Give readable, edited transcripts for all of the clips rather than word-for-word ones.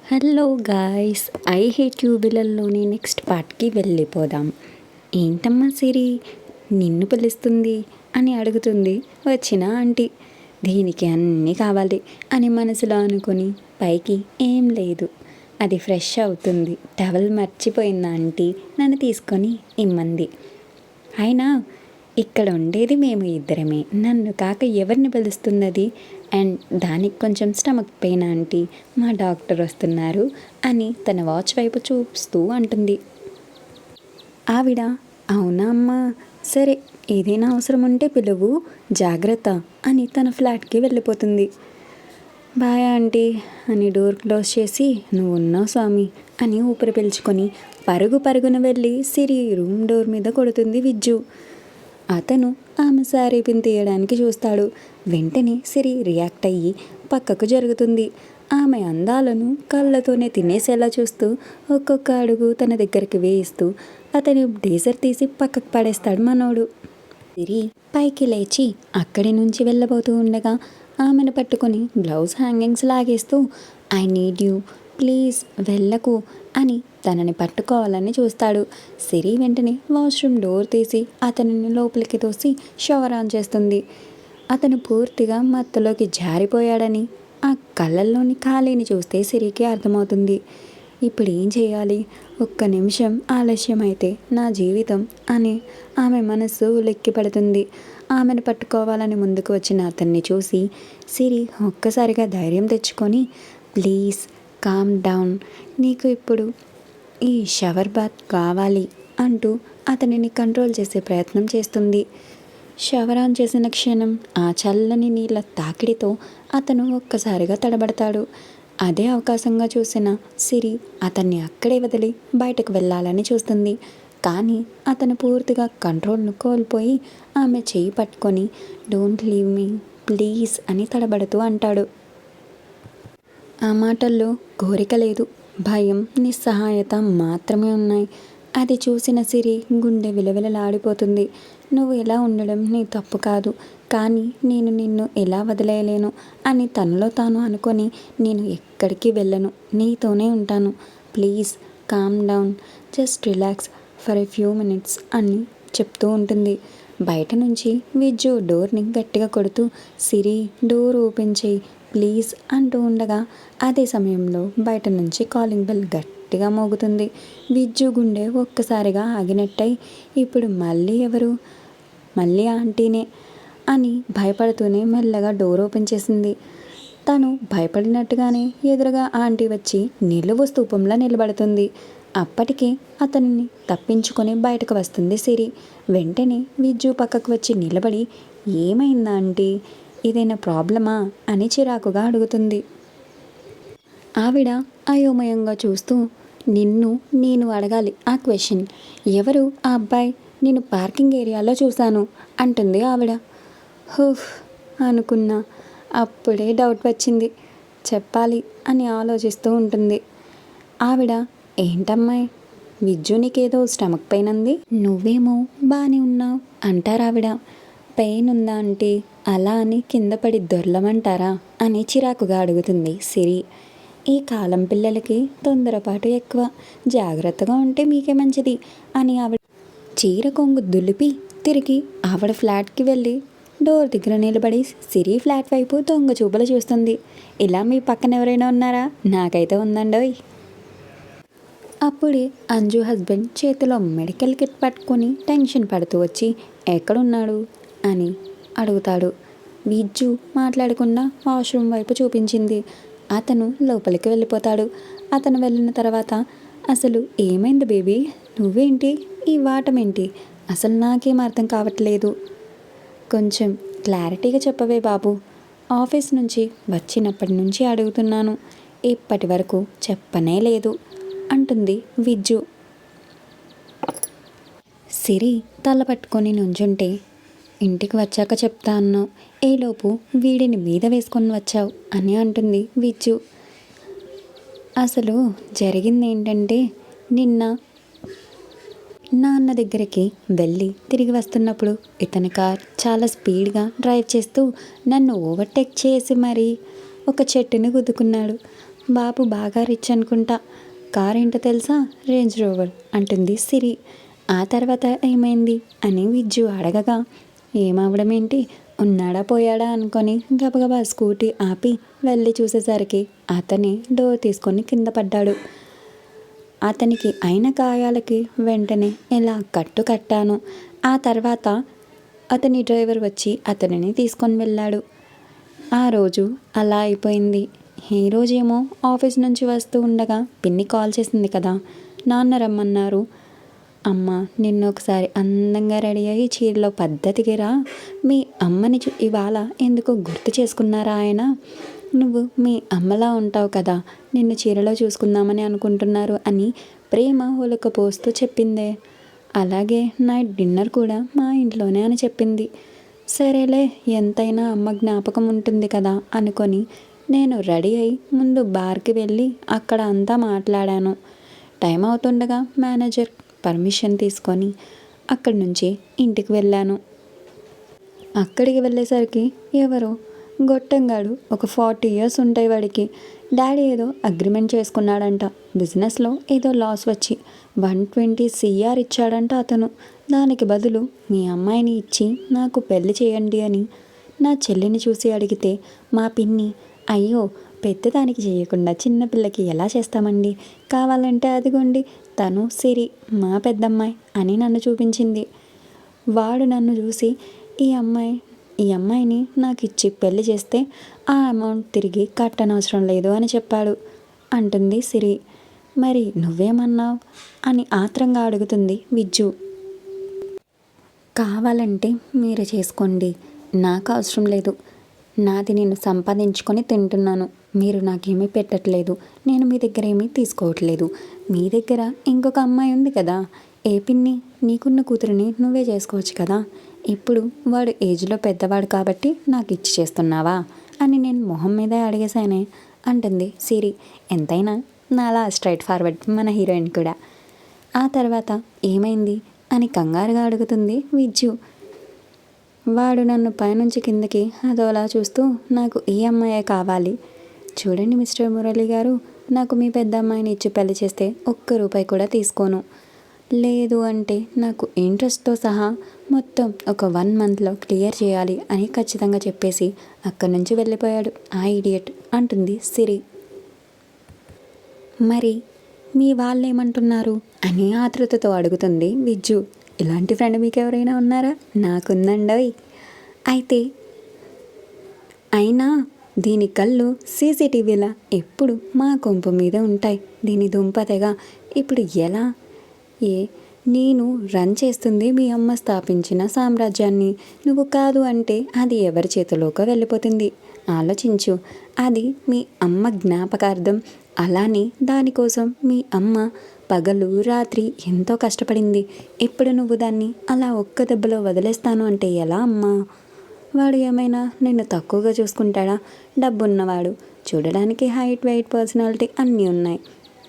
Hello guys, I hate you బిలల్లోని next పార్ట్కి వెళ్ళిపోదాం. ఏంటమ్మా సిరి నిన్ను పిలుస్తుంది అని అడుగుతుంది వచ్చిన ఆంటీ. దీనికి అన్నీ కావాలి అని మనసులో అనుకుని పైకి ఏం లేదు, అది ఫ్రెష్ అవుతుంది. టవల్ మర్చిపోయింది ఆంటీ, నన్ను తీసుకొని ఇమ్మంది. అయినా ఇక్కడ ఉండేది మేము ఇద్దరమే, నన్ను కాక ఎవరిని పిలుస్తున్నది? అండ్ దానికి కొంచెం స్టమక్ పెయిన్ ఆంటీ, మా డాక్టర్ వస్తున్నారు అని తన వాచ్ వైపు చూపిస్తూ అంటుంది. ఆవిడ అవునా అమ్మా, సరే ఏదైనా అవసరం ఉంటే పిలువు, జాగ్రత్త అని తన ఫ్లాట్కి వెళ్ళిపోతుంది. బాయ్ ఆంటీ అని డోర్ క్లోజ్ చేసి నువ్వు ఉన్నావు స్వామి అని ఊపిరి పీల్చుకొని పరుగున వెళ్ళి సిరి రూమ్ డోర్ మీద కొడుతుంది విజ్జు. అతను ఆమె శారీ పిన్ తీయడానికి చూస్తాడు. వెంటనే సిరి రియాక్ట్ అయ్యి పక్కకు జరుగుతుంది. ఆమె అందాలను కళ్ళతోనే తినేసేలా చూస్తూ ఒక్కొక్క అడుగు తన దగ్గరికి వేయిస్తూ అతని బ్లేజర్ తీసి పక్కకు పడేస్తాడు మనోడు. సిరి పైకి లేచి అక్కడి నుంచి వెళ్ళబోతూ ఉండగా ఆమెను పట్టుకొని బ్లౌజ్ హ్యాంగింగ్స్ లాగేస్తూ ఐ నీడ్ యూ ప్లీజ్ వెళ్ళకు అని తనని పట్టుకోవాలని చూస్తాడు. సిరి వెంటనే వాష్రూమ్ డోర్ తీసి అతనిని లోపలికి తోసి షవర్ ఆన్ చేస్తుంది. అతను పూర్తిగా మత్తులోకి జారిపోయాడని ఆ కళ్ళల్లోని ఖాళీని చూస్తే సిరికి అర్థమవుతుంది. ఇప్పుడు ఏం చేయాలి, ఒక్క నిమిషం ఆలస్యం అయితే నా జీవితం అని ఆమె మనస్సు ఉలిక్కిపడుతుంది. ఆమెను పట్టుకోవాలని ముందుకు వచ్చిన అతన్ని చూసి సిరి ఒక్కసారిగా ధైర్యం తెచ్చుకొని ప్లీజ్ కామ్ డౌన్, నీకు ఇప్పుడు ఈ షవర్ బాత్ కావాలి అంటూ అతనిని కంట్రోల్ చేసే ప్రయత్నం చేస్తుంది. షవర్ ఆన్ చేసిన క్షణం ఆ చల్లని నీళ్ళ తాకిడితో అతను ఒక్కసారిగా తడబడతాడు. అదే అవకాశంగా చూసిన సిరి అతన్ని అక్కడే వదిలి బయటకు వెళ్ళాలని చూస్తుంది. కానీ అతను పూర్తిగా కంట్రోల్ను కోల్పోయి ఆమె చేయి పట్టుకొని డోంట్ లీవ్ మీ ప్లీజ్ అని తడబడుతూ అంటాడు. ఆ మాటల్లో కోరిక లేదు, భయం, నిస్సహాయత మాత్రమే ఉన్నాయి. అది చూసిన సిరి గుండె విలవిలలాడిపోతుంది. నువ్వు ఎలా ఉండడం నీ తప్పు కాదు, కానీ నేను నిన్ను ఎలా వదిలేయలేను అని తనలో తాను అనుకొని నేను ఎక్కడికి వెళ్ళను, నీతోనే ఉంటాను. Please calm down, just relax for a few minutes అని చెప్తూ ఉంటుంది. బయట నుంచి విజ్జు డోర్ని గట్టిగా కొడుతూ సిరి డోర్ ఓపెన్ చేయి ప్లీజ్ అంటూ ఉండగా అదే సమయంలో బయట నుంచి కాలింగ్ బెల్ గట్టిగా మోగుతుంది. విజ్జు గుండె ఒక్కసారిగా ఆగినట్టయి ఇప్పుడు మళ్ళీ ఎవరు, మళ్ళీ ఆంటీనే అని భయపడుతూనే మెల్లగా డోర్ ఓపెన్ చేసింది. తను భయపడినట్టుగానే ఎదురుగా ఆంటీ వచ్చి నిలువు స్తూపంలో నిలబడుతుంది. అప్పటికే అతనిని తప్పించుకొని బయటకు వస్తుంది సిరి. వెంటనే విజ్జు పక్కకు వచ్చి నిలబడి ఏమైందా ఆంటీ, ఏదైనా ప్రాబ్లమా అని చిరాకుగా అడుగుతుంది. ఆవిడ అయోమయంగా చూస్తూ నిన్ను నేను అడగాలి ఆ క్వశ్చన్, ఎవరు ఆ అబ్బాయి, నేను పార్కింగ్ ఏరియాలో చూశాను అంటుంది ఆవిడ. హుఫ్ అనుకున్నా, అప్పుడే డౌట్ వచ్చింది, చెప్పాలి అని ఆలోచిస్తూ ఉంటుంది. ఆవిడ ఏంటమ్మాయి విజ్జు నీకేదో స్టమక్ పెయిన్ అంది, నువ్వేమో బాగానే ఉన్నావు అంటారావిడ. పెయిన్ ఉందా అంటే అలా అని కింద పడి దొర్లమంటారా అని చిరాకుగా అడుగుతుంది సిరి. ఈ కాలం పిల్లలకి తొందరపాటు ఎక్కువ, జాగ్రత్తగా ఉంటే మీకే మంచిది అని ఆవిడ చీర కొంగు దులిపి తిరిగి ఆవిడ ఫ్లాట్కి వెళ్ళి డోర్ దగ్గర నిలబడి సిరి ఫ్లాట్ వైపు దొంగ చూపులు చూస్తుంది. ఇలా మీ పక్కన ఎవరైనా ఉన్నారా? నాకైతే ఉందండోయ్. అప్పుడే అంజు హస్బెండ్ చేతిలో మెడికల్ కిట్ పట్టుకొని టెన్షన్ పడుతూ వచ్చి ఎక్కడున్నాడు అని అడుగుతాడు. విజ్జు మాట్లాడకుండా వాష్రూమ్ వైపు చూపించింది. అతను లోపలికి వెళ్ళిపోతాడు. అతను వెళ్ళిన తర్వాత అసలు ఏమైంది బేబీ, నువ్వేంటి ఈ వాటమేంటి, అసలు నాకేం అర్థం కావట్లేదు, కొంచెం క్లారిటీగా చెప్పవే బాబు, ఆఫీస్ నుంచి వచ్చినప్పటి నుంచి అడుగుతున్నాను, ఇప్పటి వరకు చెప్పనే లేదు అంటుంది విజ్జు. సిరి తల పట్టుకొని నుంచుంటే ఇంటికి వచ్చాక చెప్తా అన్నావు, ఈలోపు వీడిని మీద వేసుకొని వచ్చావు అని అంటుంది విజ్జు. అసలు జరిగింది ఏంటంటే నిన్న నాన్న దగ్గరికి వెళ్ళి తిరిగి వస్తున్నప్పుడు ఇతని కార్ చాలా స్పీడ్గా డ్రైవ్ చేస్తూ నన్ను ఓవర్టేక్ చేసి మరీ ఒక చెట్టుని గుద్దుకున్నాడు. బాబు బాగా రిచ్ అనుకుంటా. కార్ ఏంటో తెలుసా? రేంజ్ రోవర్ అంటుంది సిరి. ఆ తర్వాత ఏమైంది అని విజ్జు అడగగా, ఏమవడం ఏంటి, ఉన్నాడా పోయాడా అనుకొని గబగబా స్కూటీ ఆపి వెళ్ళి చూసేసరికి అతని డోర్ తీసుకొని కింద పడ్డాడు. అతనికి అయిన గాయాలకి వెంటనే ఇలా కట్టు కట్టాను. ఆ తర్వాత అతని డ్రైవర్ వచ్చి అతనిని తీసుకొని వెళ్ళాడు. ఆ రోజు అలా అయిపోయింది. ఈ రోజేమో ఆఫీస్ నుంచి వస్తూ ఉండగా పిన్ని కాల్ చేసింది కదా, నాన్న రమ్మన్నారు. అమ్మ, నిన్న ఒకసారి అందంగా రెడీ అయ్యి చీరలో పద్ధతికి రా, మీ అమ్మని ఇవాళ ఎందుకో గుర్తు చేసుకున్నారా ఆయన? నువ్వు మీ అమ్మలా ఉంటావు కదా, నిన్ను చీరలో చూసుకుందామని అనుకుంటున్నారు అని ప్రేమ ఒలకపోస్తూ చెప్పిందే. అలాగే నైట్ డిన్నర్ కూడా మా ఇంట్లోనే అని చెప్పింది. సరేలే, ఎంతైనా అమ్మ జ్ఞాపకం ఉంటుంది కదా అనుకొని నేను రెడీ అయి ముందు బార్కి వెళ్ళి అక్కడ అంతా మాట్లాడాను. టైం అవుతుండగా మేనేజర్ పర్మిషన్ తీసుకొని అక్కడి నుంచి ఇంటికి వెళ్ళాను. అక్కడికి వెళ్ళేసరికి ఎవరో గొట్టంగాడు, ఒక 40 years ఉంటాయి వాడికి, డాడీ ఏదో అగ్రిమెంట్ చేసుకున్నాడంట. బిజినెస్లో ఏదో లాస్ వచ్చి 120 CR ఇచ్చాడంట అతను. దానికి బదులు మీ అమ్మాయిని ఇచ్చి నాకు పెళ్లి చేయండి అని నా చెల్లిని చూసి అడిగితే మా పిన్ని, అయ్యో పెద్దదానికి చేయకుండా చిన్నపిల్లకి ఎలా చేస్తామండి, కావాలంటే అదిగోండి తను సిరి మా పెద్దమ్మాయి అని నన్ను చూపించింది. వాడు నన్ను చూసి ఈ అమ్మాయిని నాకు ఇచ్చి పెళ్లి చేస్తే ఆ అమౌంట్ తిరిగి కట్టనవసరం లేదు అని చెప్పాడు అంటుంది సిరి. మరి నువ్వేమన్నావు అని ఆత్రంగా అడుగుతుంది విజ్జు. కావాలంటే మీరు చేసుకోండి, నాకు అవసరం లేదు. నాది నేను సంపాదించుకొని తింటున్నాను, మీరు నాకేమీ పెట్టట్లేదు, నేను మీ దగ్గర ఏమీ తీసుకోవట్లేదు. మీ దగ్గర ఇంకొక అమ్మాయి ఉంది కదా, ఏ పిన్ని, నీకున్న కూతురిని నువ్వే చేసుకోవచ్చు కదా. ఇప్పుడు వాడు ఏజ్లో పెద్దవాడు కాబట్టి నాకు ఇచ్చి చేస్తున్నావా అని నేను మొహం మీదే అడిగేశానే అంటుంది సిరి. ఎంతైనా నాలా స్ట్రైట్ ఫార్వర్డ్ మన హీరోయిన్ కూడా. ఆ తర్వాత ఏమైంది అని కంగారుగా అడుగుతుంది విజ్జు. వాడు నన్ను పైనుంచి కిందకి అదోలా చూస్తూ, నాకు ఈ అమ్మాయే కావాలి. చూడండి మిస్టర్ మురళి గారు, నాకు మీ పెద్ద అమ్మాయిని ఇచ్చి పెళ్లి చేస్తే ₹1 కూడా తీసుకోను. లేదు అంటే నాకు ఇంట్రెస్ట్తో సహా మొత్తం ఒక 1 monthలో క్లియర్ చేయాలి అని ఖచ్చితంగా చెప్పేసి అక్కడి నుంచి వెళ్ళిపోయాడు ఆ ఇడియట్ అంటుంది సిరి. మరి మీ వాళ్ళు ఏమంటున్నారు అని ఆతృతతో అడుగుతుంది విజ్జు. ఇలాంటి ఫ్రెండ్ మీకు ఎవరైనా ఉన్నారా? నాకుందండోయ్. అయితే అయినా దీని కళ్ళు CCTVలా ఎప్పుడు మా కొంపు మీద ఉంటాయి. దీని దుంపతెగా ఇప్పుడు ఎలా? నేను రన్ చేస్తుంది మీ అమ్మ స్థాపించిన సామ్రాజ్యాన్ని. నువ్వు కాదు అంటే అది ఎవరి చేతిలోకి వెళ్ళిపోతుంది. ఆలోచించు. అది మీ అమ్మ జ్ఞాపకార్థం. అలానే దానికోసం మీ అమ్మ పగలు రాత్రి ఎంతో కష్టపడింది. ఇప్పుడు నువ్వు దాన్ని అలా ఒక్క దెబ్బలో వదిలేస్తాను అంటే ఎలా అమ్మా? వాడు ఏమైనా నిన్ను తక్కువగా చూసుకుంటాడా? డబ్బున్నవాడు, చూడడానికి హైట్, వెయిట్, పర్సనాలిటీ అన్నీ ఉన్నాయి.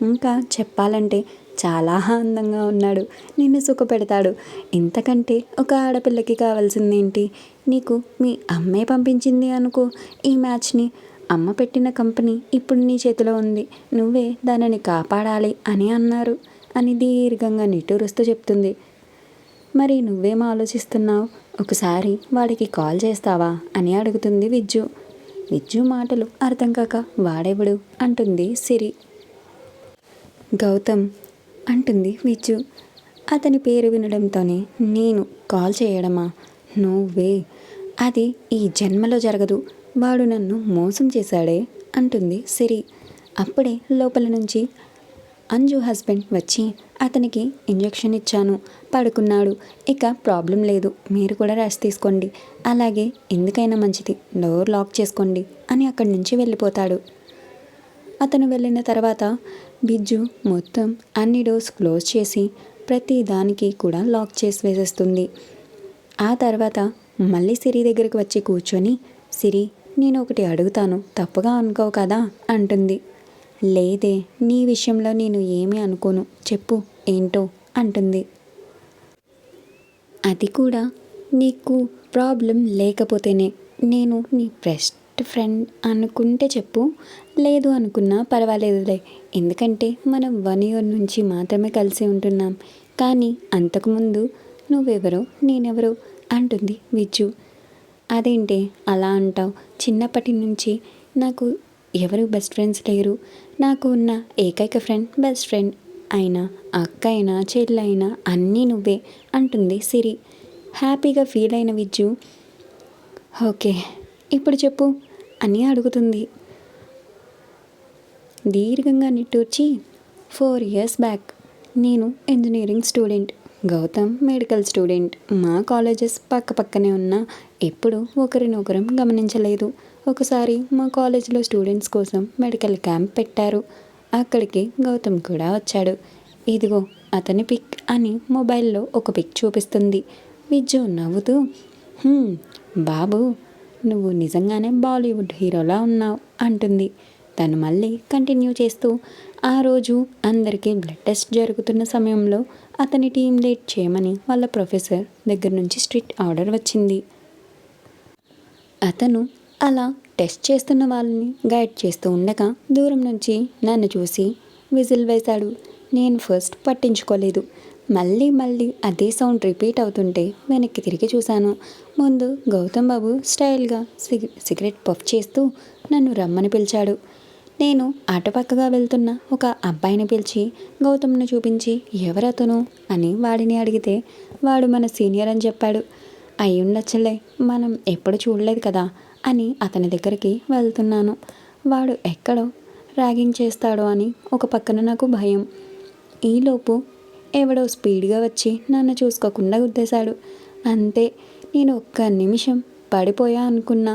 ఇంకా చెప్పాలంటే చాలా అందంగా ఉన్నాడు. నిన్ను సుఖపెడతాడు. ఇంతకంటే ఒక ఆడపిల్లకి కావాల్సిందేంటి? నీకు మీ అమ్మే పంపించింది అనుకో ఈ మ్యాచ్ని. అమ్మ పెట్టిన కంపెనీ ఇప్పుడు నీ చేతిలో ఉంది, నువ్వే దానిని కాపాడాలి అని అన్నారు అని దీర్ఘంగా నిట్టూరుస్తూ చెప్తుంది. మరి నువ్వేం ఆలోచిస్తున్నావు? ఒకసారి వాడికి కాల్ చేస్తావా అని అడుగుతుంది విజ్జు. విజ్జు మాటలు అర్థం కాక వాడెవడు అంటుంది సిరి. గౌతమ్ అంటుంది విజ్జు. అతని పేరు వినడంతోనే నేను కాల్ చేయడమా? నువ్వే, అది ఈ జన్మలో జరగదు. వాడు నన్ను మోసం చేశాడే అంటుంది సిరి. అప్పుడే లోపల నుంచి అంజు హస్బెండ్ వచ్చి అతనికి ఇంజెక్షన్ ఇచ్చాను, పడుకున్నాడు, ఇక ప్రాబ్లం లేదు, మీరు కూడా రెస్ట్ తీసుకోండి, అలాగే ఎందుకైనా మంచిది డోర్ లాక్ చేసుకోండి అని అక్కడి నుంచి వెళ్ళిపోతాడు. అతను వెళ్ళిన తర్వాత బిజ్జు మొత్తం అన్ని డోర్స్ క్లోజ్ చేసి ప్రతి దానికి కూడా లాక్ చేసి వేసేస్తుంది. ఆ తర్వాత మళ్ళీ సిరి దగ్గరికి వచ్చి కూర్చొని, సిరి నేను ఒకటి అడుగుతాను, తప్పుగా అనుకోవు కదా అంటుంది. లేదే, నీ విషయంలో నేను ఏమీ అనుకోను, చెప్పు ఏంటో అంటుంది. అది కూడా నీకు ప్రాబ్లం లేకపోతేనే నేను నీ బెస్ట్ ఫ్రెండ్ అనుకుంటే చెప్పు, లేదు అనుకున్నా పర్వాలేదులే. ఎందుకంటే మనం 1 ఇయర్ నుంచి మాత్రమే కలిసి ఉంటున్నాం. కానీ అంతకుముందు నువ్వెవరో నేనెవరో అంటుంది విజ్జు. అదేంటి అలా అంటావు? చిన్నప్పటి నుంచి నాకు ఎవరు బెస్ట్ ఫ్రెండ్స్ లేరు. నాకు ఉన్న ఏకైక ఫ్రెండ్ బెస్ట్ ఫ్రెండ్. అయినా అక్క అయినా చెల్లైనా అన్నీ నువ్వే అంటుంది సిరి. హ్యాపీగా ఫీల్ అయిన విజ్జు, ఓకే ఇప్పుడు చెప్పు అని అడుగుతుంది. దీర్ఘంగా నిట్టూర్చి, 4 ఇయర్స్ బ్యాక్ నేను engineering student, Gautam medical student. మా కాలేజెస్ పక్కపక్కనే ఉన్నా ఎప్పుడు ఒకరినొకరం గమనించలేదు. ఒకసారి మా కాలేజీలో స్టూడెంట్స్ కోసం మెడికల్ క్యాంప్ పెట్టారు. అక్కడికి గౌతమ్ కూడా వచ్చాడు. ఇదిగో అతని పిక్ అని మొబైల్లో ఒక పిక్ చూపిస్తుంది. విజ్జు నవ్వుతూ, బాబు నువ్వు నిజంగానే బాలీవుడ్ హీరోలా ఉన్నావు అంటుంది. తను మళ్ళీ కంటిన్యూ చేస్తూ, ఆ రోజు అందరికీ బ్లడ్ టెస్ట్ జరుగుతున్న సమయంలో అతని టీం లీడ్ చేయమని వాళ్ళ ప్రొఫెసర్ దగ్గర నుంచి స్ట్రిక్ట్ ఆర్డర్ వచ్చింది. అతను అలా టెస్ట్ చేస్తున్న వాళ్ళని గైడ్ చేస్తూ ఉండగా దూరం నుంచి నన్ను చూసి విజిల్ వేశాడు. నేను ఫస్ట్ పట్టించుకోలేదు. మళ్ళీ మళ్ళీ అదే సౌండ్ రిపీట్ అవుతుంటే వెనక్కి తిరిగి చూశాను. ముందు గౌతమ్ బాబు స్టైల్గా సిగరెట్ పఫ్ చేస్తూ నన్ను రమ్మని పిలిచాడు. నేను అటుపక్కగా వెళ్తున్న ఒక అబ్బాయిని పిలిచి గౌతమ్ను చూపించి ఎవరతను అని వాడిని అడిగితే వాడు మన సీనియర్ అని చెప్పాడు. అయ్యుండొచ్చులే, మనం ఎప్పుడు చూడలేదు కదా అని అతని దగ్గరికి వెళ్తున్నాను. వాడు ఎక్కడో ర్యాగింగ్ చేస్తాడో అని ఒక పక్కన నాకు భయం. ఈలోపు ఎవడో స్పీడ్గా వచ్చి నన్ను చూసుకోకుండా గుద్దేశాడు. అంతే, నేను ఒక్క నిమిషం పడిపోయా అనుకున్నా.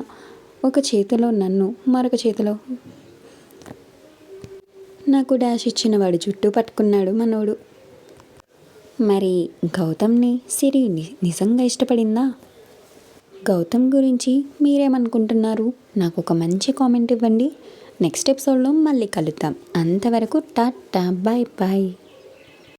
ఒక చేతిలో నన్ను, మరొక చేతిలో నాకు డాష్ ఇచ్చిన వాడు జుట్టు పట్టుకున్నాడు మనోడు. మరి గౌతమ్ని సిరి నిజంగా ఇష్టపడిందా? గౌతమ్ గురించి మీరేమనుకుంటున్నారు? నాకు ఒక మంచి కామెంట్ ఇవ్వండి. నెక్స్ట్ ఎపిసోడ్లో మళ్ళీ కలుద్దాం. అంతవరకు టాటా, బాయ్ బాయ్.